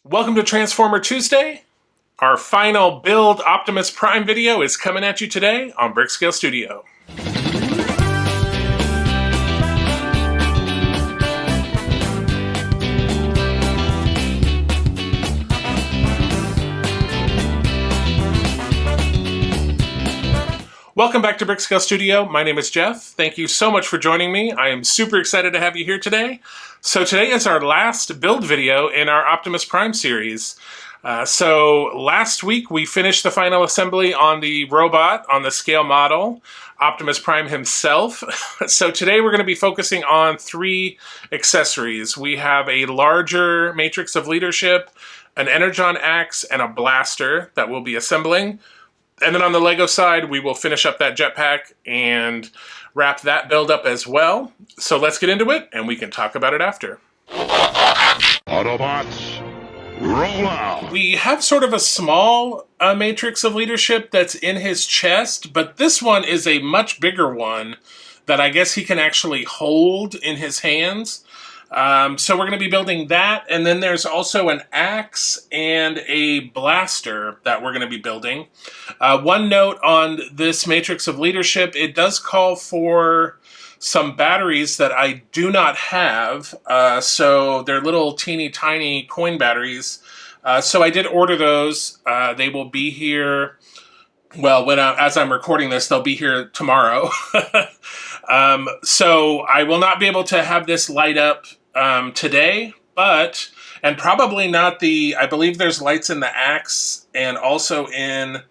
Welcome to Transformer Tuesday. Our final build Optimus Prime video is coming at you today on Brickscale Studio. Welcome back to Brickscale Studio. My name is Jeff. Thank you so much for joining me. I am super excited to have you here today. So today is our last build video in our Optimus Prime series. So last week we finished the final assembly on the robot, on the scale model, Optimus Prime himself. So today we're going to be focusing on three accessories. We have a larger matrix of leadership, an Energon Axe, and a blaster that we'll be assembling. And then on the Lego side, we will finish up that jetpack and wrap that build up as well. So let's get into it, and we can talk about it after. Autobots, roll out! We have sort of a small matrix of leadership that's in his chest, but this one is a much bigger one that I guess he can actually hold in his hands. So we're going to be building that, and then there's also an axe and a blaster that we're going to be building. One note on this matrix of leadership, it does call for some batteries that I do not have, so they're little teeny tiny coin batteries. So I did order those. They will be here, well, as I'm recording this, they'll be here tomorrow. So I will not be able to have this light up today, and probably not I believe there's lights in the axe and also in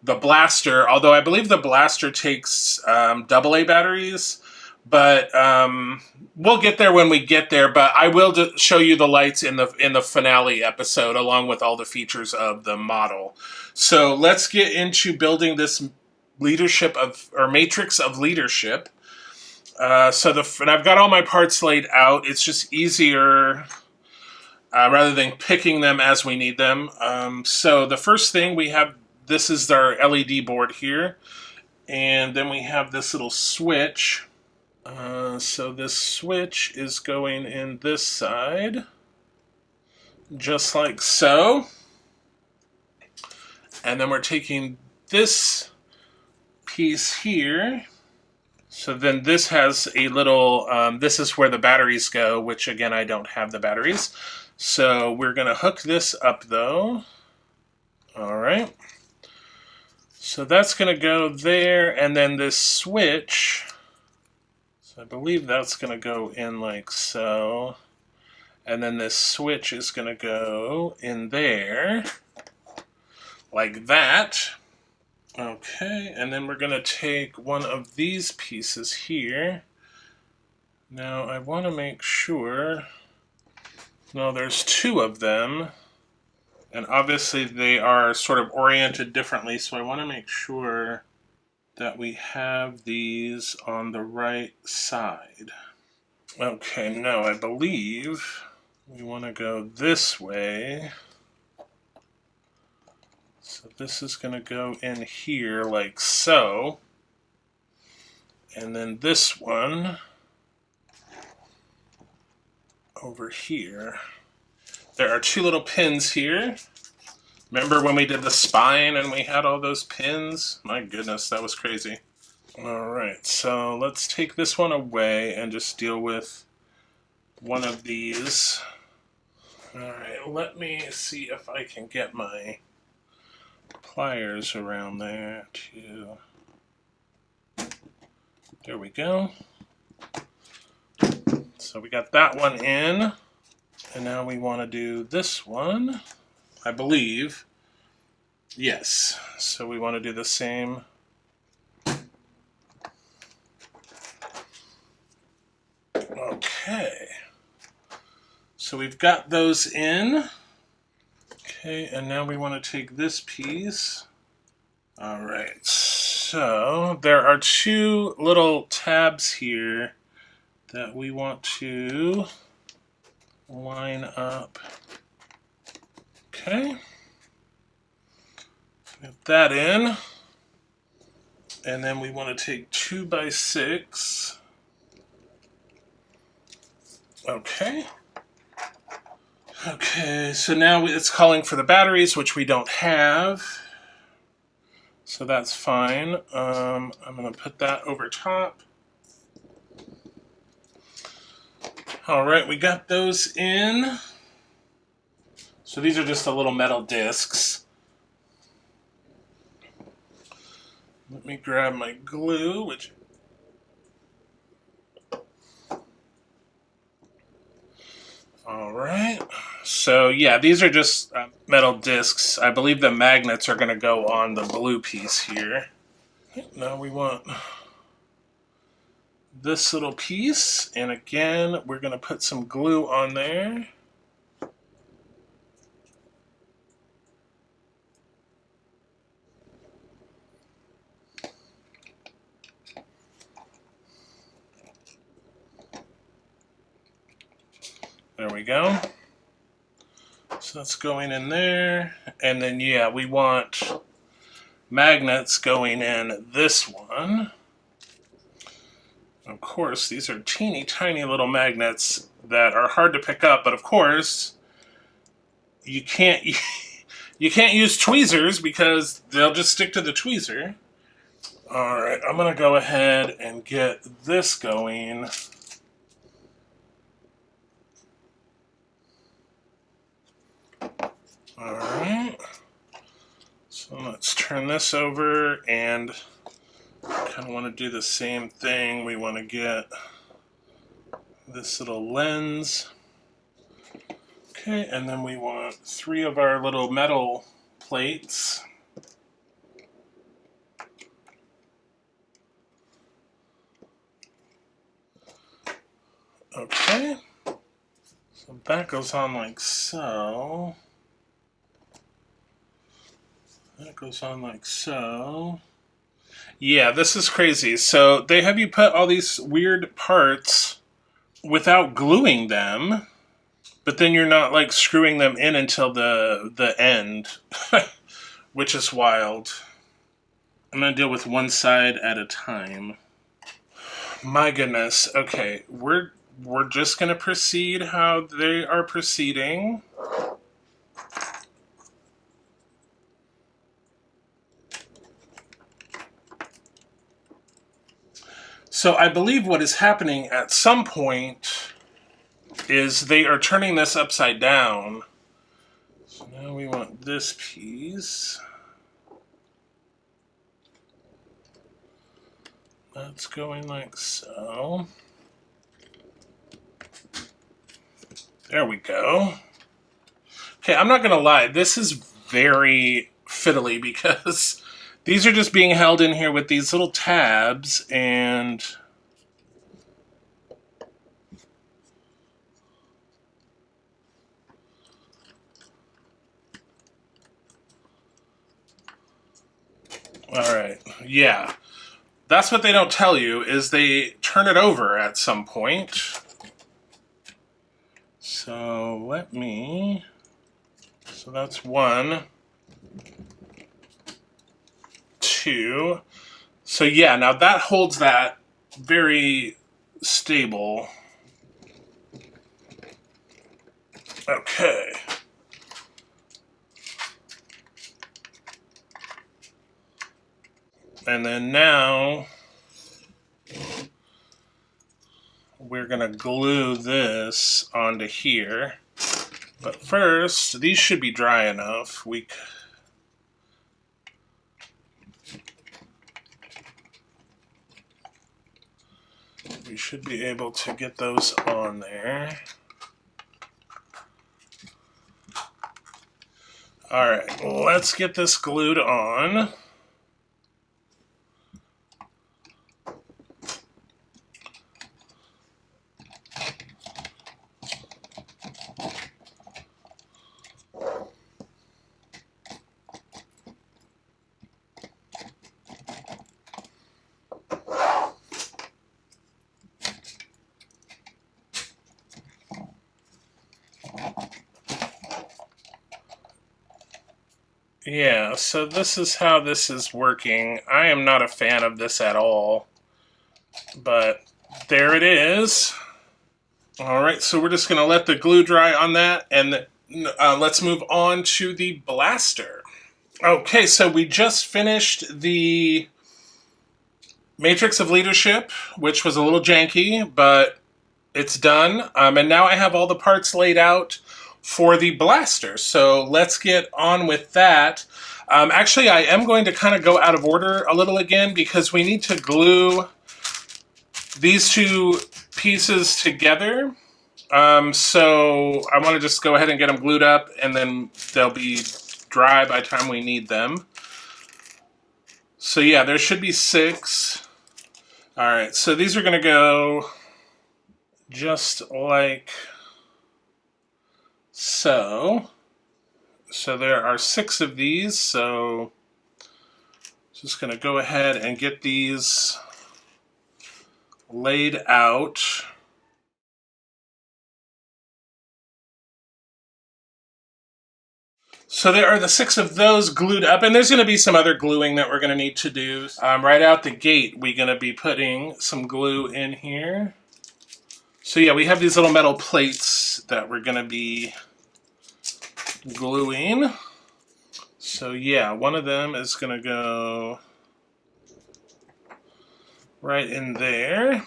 the blaster, although I believe the blaster takes AA batteries, but we'll get there when we get there. But I will show you the lights in the finale episode along with all the features of the model. So let's get into building this matrix of leadership. And I've got all my parts laid out. It's just easier rather than picking them as we need them. So the first thing we have, this is our LED board here. And then we have this little switch. So this switch is going in this side, just like so. And then we're taking this piece here. So then this has a little, this is where the batteries go, which again, I don't have the batteries. So we're going to hook this up though. All right. So that's going to go there. And then this switch, so I believe that's going to go in like so. And then this switch is going to go in there like that. Okay, and then we're going to take one of these pieces here. Now, I want to make sure... No, there's two of them. And obviously they are sort of oriented differently, so I want to make sure that we have these on the right side. Okay, no, I believe we want to go this way. So this is going to go in here like so. And then this one over here. There are two little pins here. Remember when we did the spine and we had all those pins? My goodness, that was crazy. Alright, so let's take this one away and just deal with one of these. Alright, let me see if I can get my pliers around there too. There we go. So we got that one in, and now we want to do this one, I believe. Yes, so we want to do the same. Okay, so we've got those in. Okay, and now we want to take this piece. Alright, so there are two little tabs here that we want to line up. Okay, get that in. And then we want to take 2x6. Okay. Okay, so now it's calling for the batteries, which we don't have. So that's fine. I'm going to put that over top. All right, we got those in. So these are just the little metal discs. Let me grab my glue, which... All right. So yeah, these are just metal discs. I believe the magnets are going to go on the blue piece here. Now we want this little piece, and again, we're going to put some glue on there. There we go. So that's going in there. And then, yeah, we want magnets going in this one. Of course, these are teeny tiny little magnets that are hard to pick up, but of course, you can't use tweezers because they'll just stick to the tweezer. All right, I'm going to go ahead and get this going. All right, so let's turn this over, and kind of want to do the same thing. We want to get this little lens. Okay, and then we want 3 of our little metal plates. Okay, so that goes on like so. That goes on like so. Yeah, this is crazy. So they have you put all these weird parts without gluing them, but then you're not like screwing them in until the end, which is wild. I'm gonna deal with one side at a time. My goodness. Okay, we're just gonna proceed how they are proceeding. So I believe what is happening at some point is they are turning this upside down. So now we want this piece. That's going like so. There we go. Okay, I'm not going to lie. This is very fiddly because these are just being held in here with these little tabs, and all right, yeah. That's what they don't tell you, is they turn it over at some point. So so that's 1, 2. So yeah, now that holds that very stable. Okay. And then now we're going to glue this onto here. But first, these should be dry enough. We should be able to get those on there. All right, let's get this glued on. Yeah, so this is how this is working. I am not a fan of this at all, but there it is. All right, so we're just going to let the glue dry on that, and let's move on to the blaster. Okay, so we just finished the Matrix of Leadership, which was a little janky, but it's done. And now I have all the parts laid out for the blaster. So let's get on with that. Actually, I am going to kind of go out of order a little again because we need to glue these two pieces together. So I want to just go ahead and get them glued up, and then they'll be dry by the time we need them. So yeah, there should be 6. All right, so these are going to go just like so. So there are 6 of these, so just going to go ahead and get these laid out. So there are the 6 of those glued up, and there's going to be some other gluing that we're going to need to do. Right out the gate, we're going to be putting some glue in here. So yeah, we have these little metal plates that we're going to be gluing. So yeah, one of them is going to go right in there.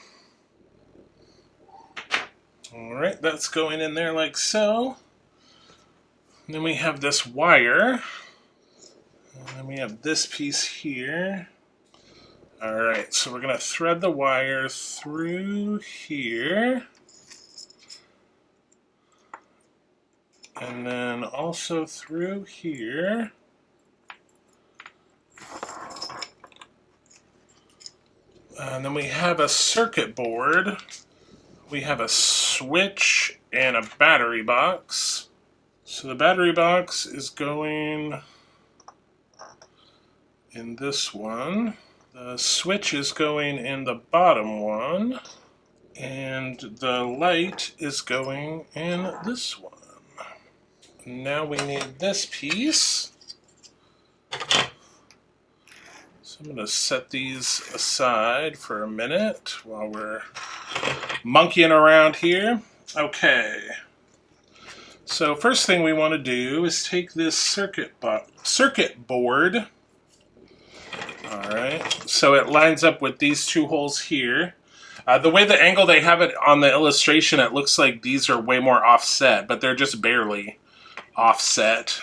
All right, that's going in there like so. And then we have this wire. And then we have this piece here. All right, so we're going to thread the wire through here. And then also through here. And then we have a circuit board. We have a switch and a battery box. So the battery box is going in this one. The switch is going in the bottom one. And the light is going in this one. Now we need this piece. So I'm going to set these aside for a minute while we're monkeying around here. Okay. So first thing we want to do is take this circuit board. Alright, so it lines up with these 2 holes here. The way the angle they have it on the illustration, it looks like these are way more offset, but they're just barely offset.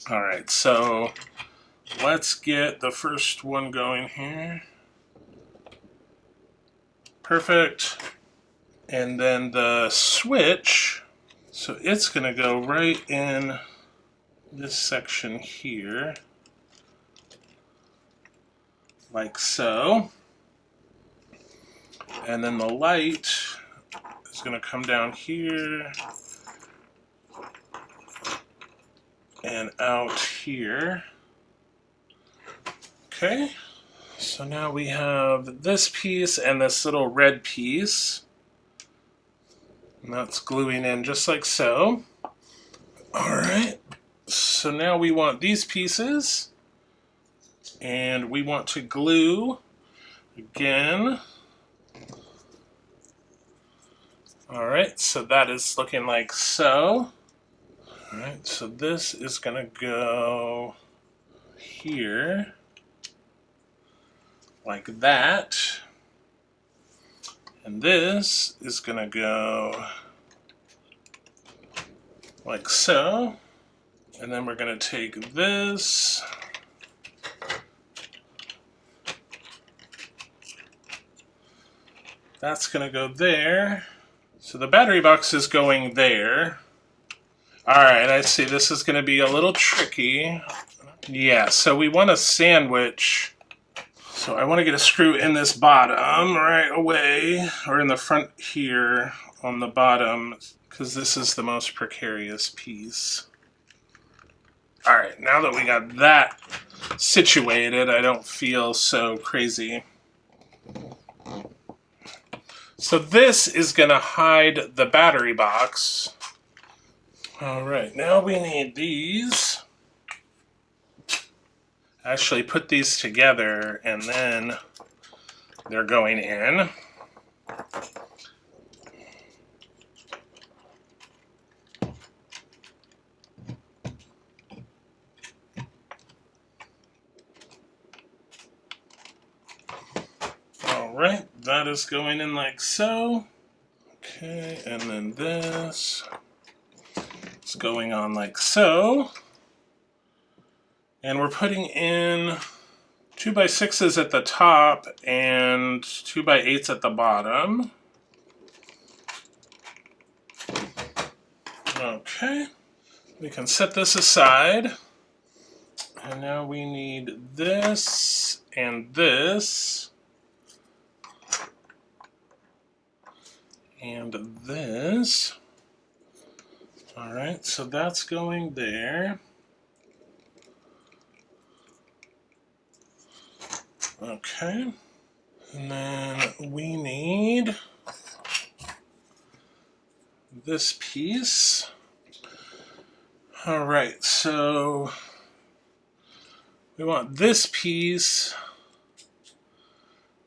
Alright, so let's get the first one going here. Perfect. And then the switch, so it's going to go right in this section here. Like so. And then the light is going to come down here and out here. Okay, so now we have this piece and this little red piece. And that's gluing in just like so. Alright, so now we want these pieces. And we want to glue again. Alright, so that is looking like so. Alright, so this is going to go here. Like that. And this is going to go like so. And then we're going to take this. That's going to go there. So the battery box is going there. Alright, I see. This is going to be a little tricky. Yeah, so we want a sandwich. So I want to get a screw in this bottom right away, or in the front here on the bottom, because this is the most precarious piece. Alright, now that we got that situated, I don't feel so crazy. So this is going to hide the battery box. Alright, now we need these. Actually put these together and then they're going in. Alright, that is going in like so. Okay, and then this is going on like so. And we're putting in 2x6s at the top and 2x8s at the bottom. Okay, we can set this aside. And now we need this and this. And this. Alright, so that's going there. Okay. And then we need this piece. Alright, so we want this piece.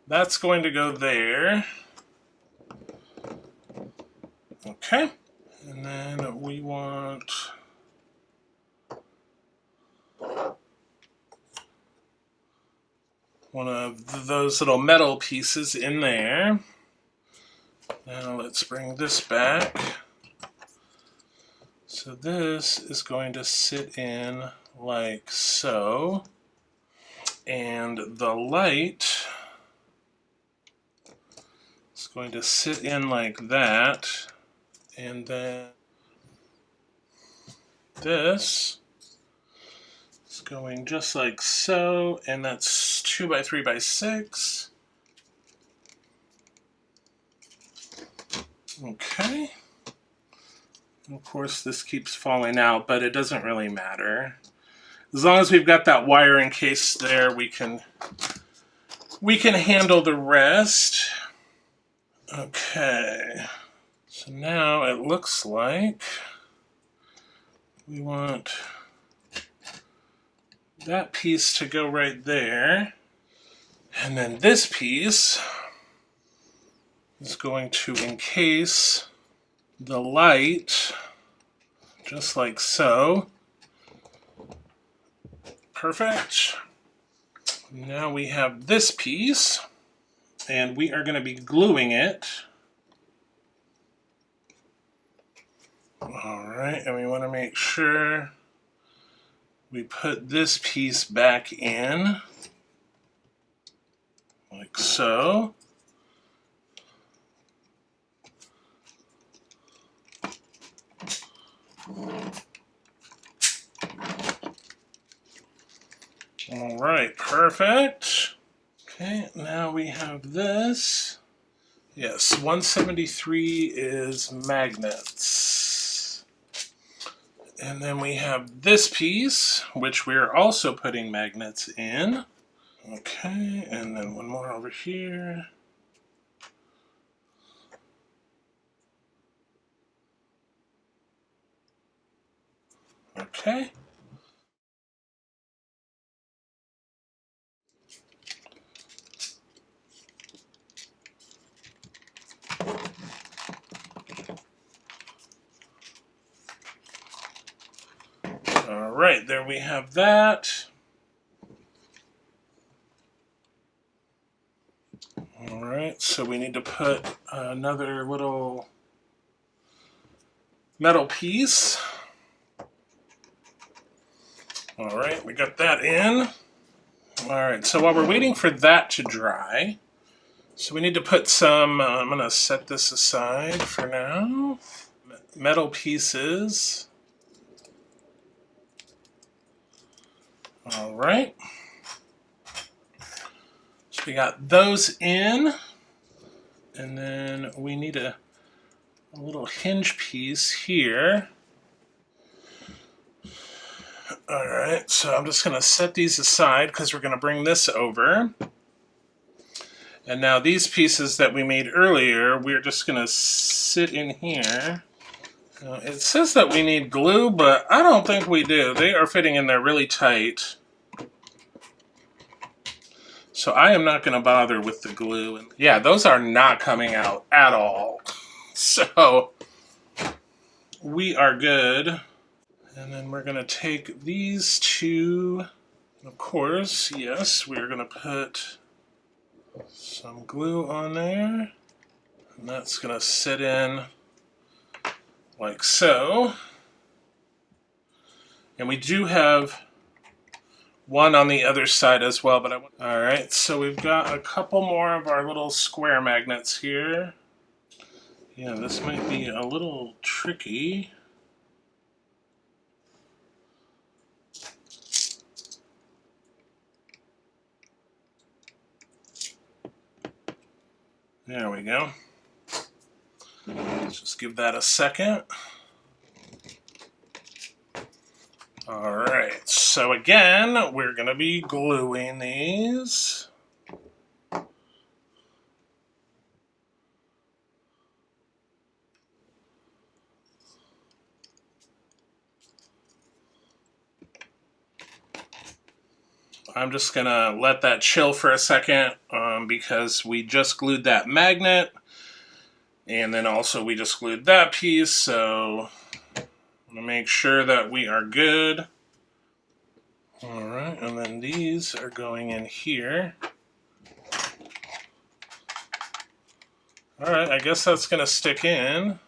That's going to go there. Okay. And then we want one of those little metal pieces in there. Now let's bring this back. So this is going to sit in like so. And the light is going to sit in like that. And then this is going just like so, and that's 2x3x6. Okay. And of course, this keeps falling out, but it doesn't really matter. As long as we've got that wire in case there, we can handle the rest. Okay. So now it looks like we want that piece to go right there. And then this piece is going to encase the light just like so. Perfect. Now we have this piece, and we are going to be gluing it. Alright, and we want to make sure we put this piece back in, like so. Alright, perfect. Okay, now we have this. Yes, 173 is magnets. And then we have this piece, which we're also putting magnets in. Okay, and then one more over here. Okay. Alright, there we have that. Alright, so we need to put another little metal piece. Alright, we got that in. Alright, so while we're waiting for that to dry, so we need to put some, I'm going to set this aside for now, metal pieces. Alright. So we got those in, and then we need a little hinge piece here. Alright, so I'm just going to set these aside because we're going to bring this over. And now these pieces that we made earlier, we're just going to sit in here. It says that we need glue, but I don't think we do. They are fitting in there really tight. So I am not going to bother with the glue. Yeah, those are not coming out at all. So we are good. And then we're going to take these two. Of course, yes, we're going to put some glue on there. And that's going to sit in like so. And we do have one on the other side as well. But all right, so we've got a couple more of our little square magnets here. Yeah, this might be a little tricky. There we go. Let's just give that a second. All right, so again, we're going to be gluing these. I'm just going to let that chill for a second because we just glued that magnet. And then also we just glued that piece, so I'm going to make sure that we are good. All right, and then these are going in here. All right, I guess that's going to stick in.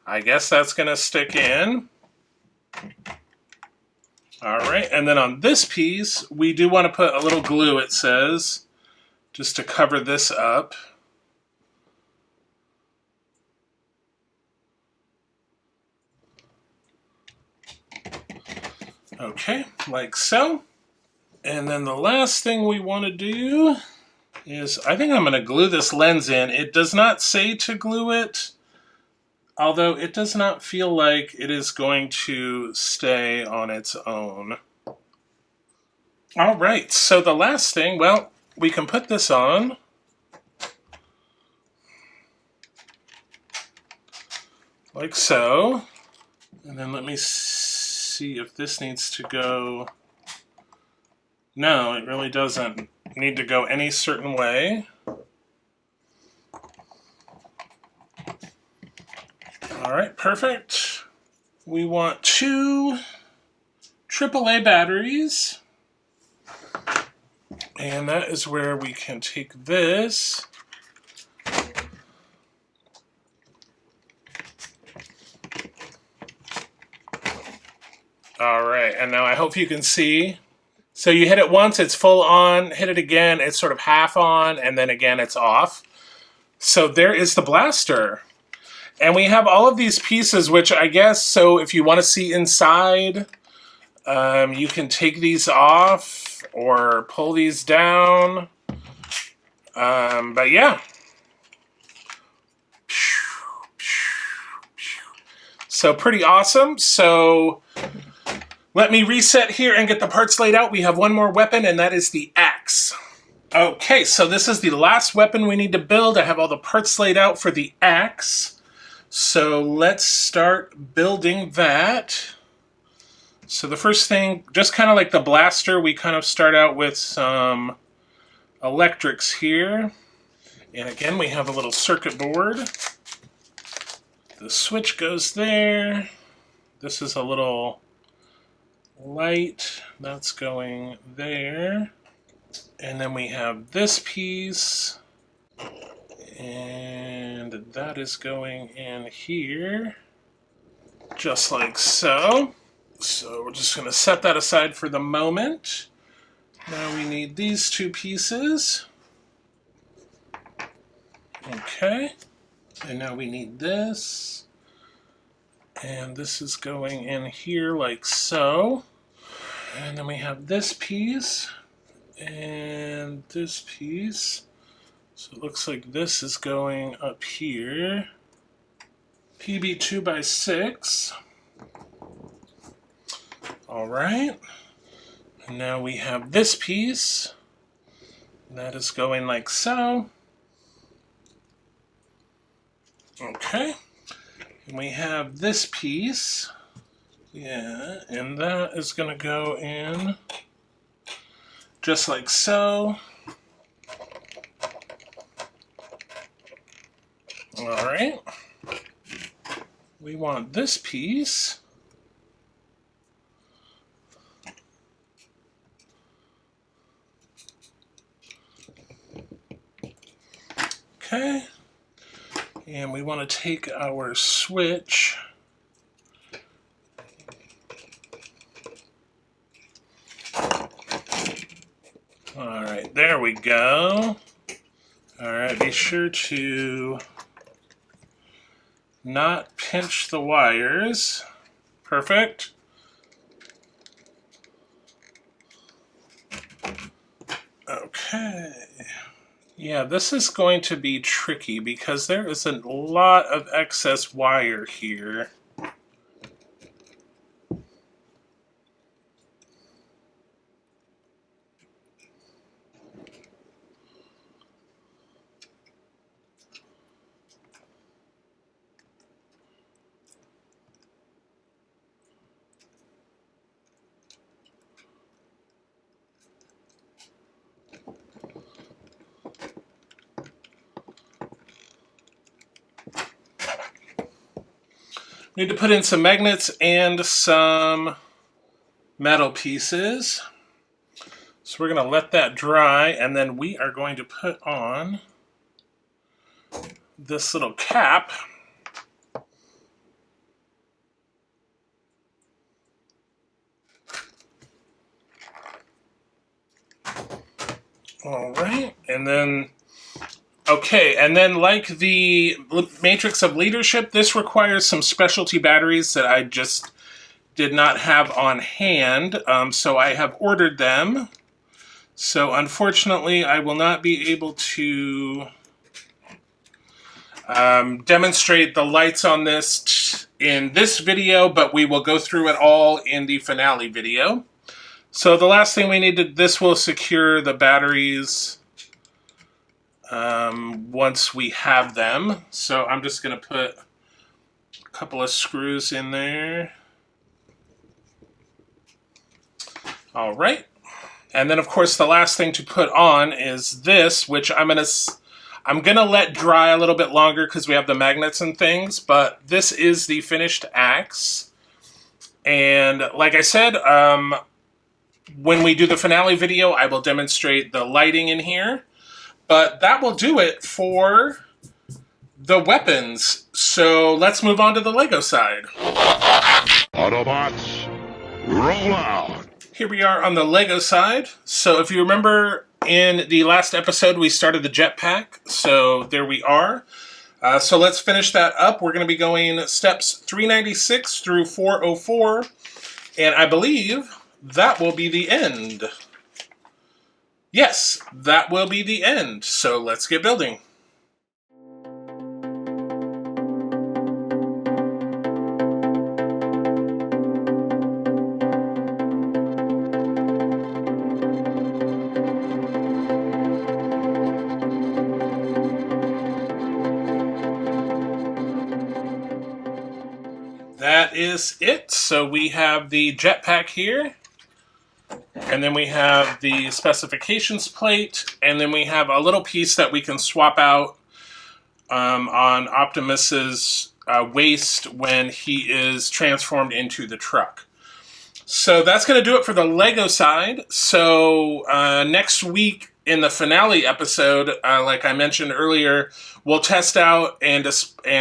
I guess that's going to stick in. All right, and then on this piece, we do want to put a little glue, it says, just to cover this up. Okay, like so. And then the last thing we want to do is, I think I'm going to glue this lens in. It does not say to glue it, although it does not feel like it is going to stay on its own. All right, so the last thing, well, we can put this on. Like so. And then let me see if this needs to go. No, it really doesn't need to go any certain way. All right, perfect. We want 2 AAA batteries. And that is where we can take this. All right, and now I hope you can see. So you hit it once, it's full on, hit it again, it's sort of half on, and then again it's off. So there is the blaster. And we have all of these pieces, which I guess, so if you want to see inside, you can take these off or pull these down. But yeah. So pretty awesome. So let me reset here and get the parts laid out. We have one more weapon, and that is the axe. Okay, so this is the last weapon we need to build. I have all the parts laid out for the axe. So let's start building that. So the first thing, just kind of like the blaster, we kind of start out with some electrics here. And again, we have a little circuit board. The switch goes there. This is a little light that's going there. And then we have this piece. And that is going in here. Just like so. So we're just going to set that aside for the moment. Now we need these 2 pieces. Okay. And now we need this. And this is going in here like so. And then we have this piece. And this piece. So it looks like this is going up here. PB 2x6. All right, and now we have this piece. That is going like so. Okay, and we have this piece. Yeah, and that is going to go in just like so. All right, we want this piece. Okay. And we want to take our switch. All right, there we go. All right, be sure to not pinch the wires. Perfect. Okay. Yeah, this is going to be tricky because there is a lot of excess wire here. Need to put in some magnets and some metal pieces. So we're going to let that dry, and then we are going to put on this little cap. All right, and then, okay, and then like the Matrix of Leadership, this requires some specialty batteries that I just did not have on hand, so I have ordered them. So unfortunately, I will not be able to demonstrate the lights on this in this video, but we will go through it all in the finale video. So the last thing we need to, this will secure the batteries once we have them. So I'm just going to put a couple of screws in there. All right. And then of course the last thing to put on is this, which I'm gonna let dry a little bit longer because we have the magnets and things, but this is the finished axe. And like I said, when we do the finale video, I will demonstrate the lighting in here. But that will do it for the weapons. So let's move on to the Lego side. Autobots, roll out! Here we are on the Lego side. So if you remember in the last episode, we started the Jetpack. So there we are. So let's finish that up. We're going to be going steps 396 through 404. And I believe that will be the end. Yes, that will be the end. So let's get building. That is it. So we have the jetpack here, and then we have the specifications plate, and then we have a little piece that we can swap out on Optimus's waist when he is transformed into the truck. So that's going to do it for the Lego side. So next week in the finale episode, like I mentioned earlier, we'll test out and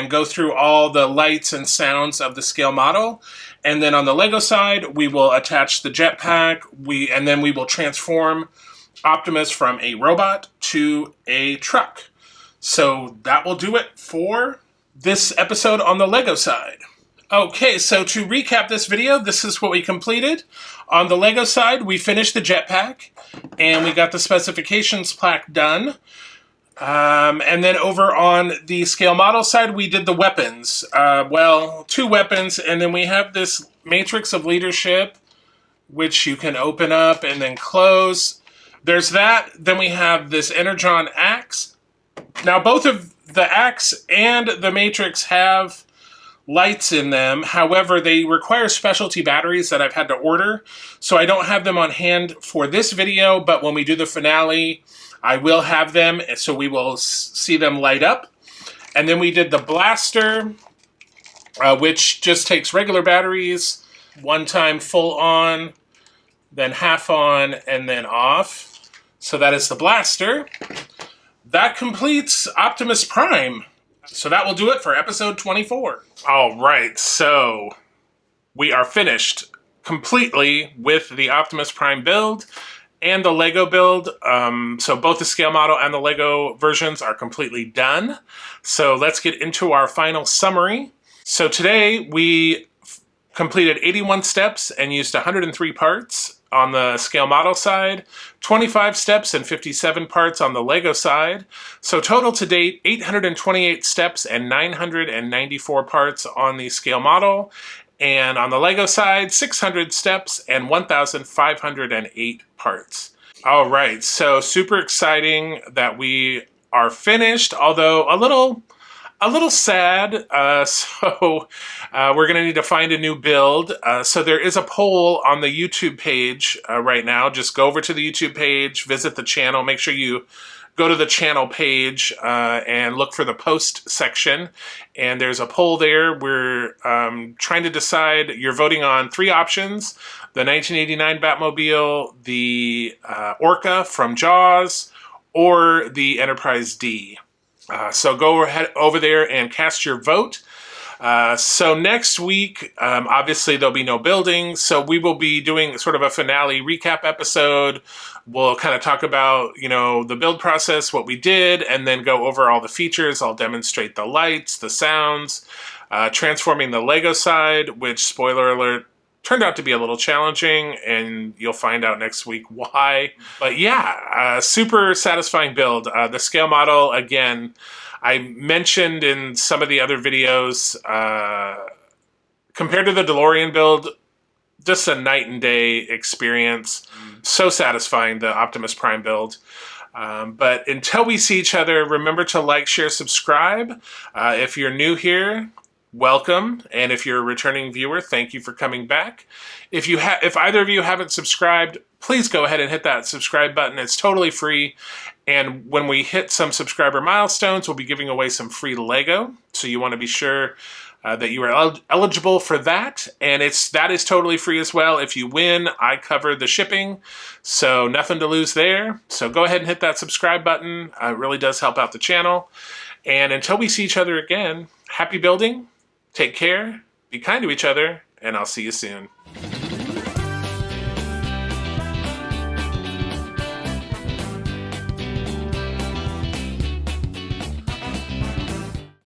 go through all the lights and sounds of the scale model. And then on the Lego side, we will attach the jetpack, and then we will transform Optimus from a robot to a truck. So that will do it for this episode on the Lego side. Okay, so to recap this video, this is what we completed. On the Lego side, we finished the jetpack, and we got the specifications plaque done. And then over on the scale model side, we did the weapons. Well, 2 weapons, and then we have this Matrix of Leadership, which you can open up and then close. There's that. Then we have this Energon Axe. Now, both of the Axe and the Matrix have lights in them. However, they require specialty batteries that I've had to order, so I don't have them on hand for this video, but when we do the finale, I will have them, so we will see them light up. And then we did the blaster, which just takes regular batteries, one time full on, then half on, and then off. So that is the blaster. that completes Optimus Prime. So that will do it for episode 24. All right, so we are finished completely with the Optimus Prime build and the Lego build. So both the scale model and the Lego versions are completely done. So let's get into our final summary. So today we completed 81 steps and used 103 parts on the scale model side, 25 steps and 57 parts on the Lego side. So total to date, 828 steps and 994 parts on the scale model. And on the Lego side, 600 steps and 1,508 parts. All right, so super exciting that we are finished, although a little sad. We're going to need to find a new build. So there is a poll on the YouTube page right now. Just go over to the YouTube page, visit the channel, make sure you go to the channel page and look for the post section. And there's a poll there. We're trying to decide, you're voting on 3 options: the 1989 Batmobile, the Orca from Jaws, or the Enterprise D. So go ahead over there and cast your vote. So next week, obviously there'll be no building, so we will be doing sort of a finale recap episode. We'll kind of talk about, the build process, what we did, and then go over all the features. I'll demonstrate the lights, the sounds, transforming the Lego side, which, spoiler alert, turned out to be a little challenging, and you'll find out next week why. But yeah, super satisfying build. The scale model, again, I mentioned in some of the other videos, compared to the DeLorean build, just a night and day experience. So satisfying, the Optimus Prime build. But until we see each other, remember to like, share, subscribe. If you're new here, welcome, and if you're a returning viewer, thank you for coming back. If either of you haven't subscribed, please go ahead and hit that subscribe button. It's totally free, and when we hit some subscriber milestones, we'll be giving away some free Lego, so you want to be sure that you are eligible for that, and that is totally free as well. If you win, I cover the shipping, so nothing to lose there. So go ahead and hit that subscribe button. It really does help out the channel. And until we see each other again, happy building. Take care, be kind to each other, and I'll see you soon.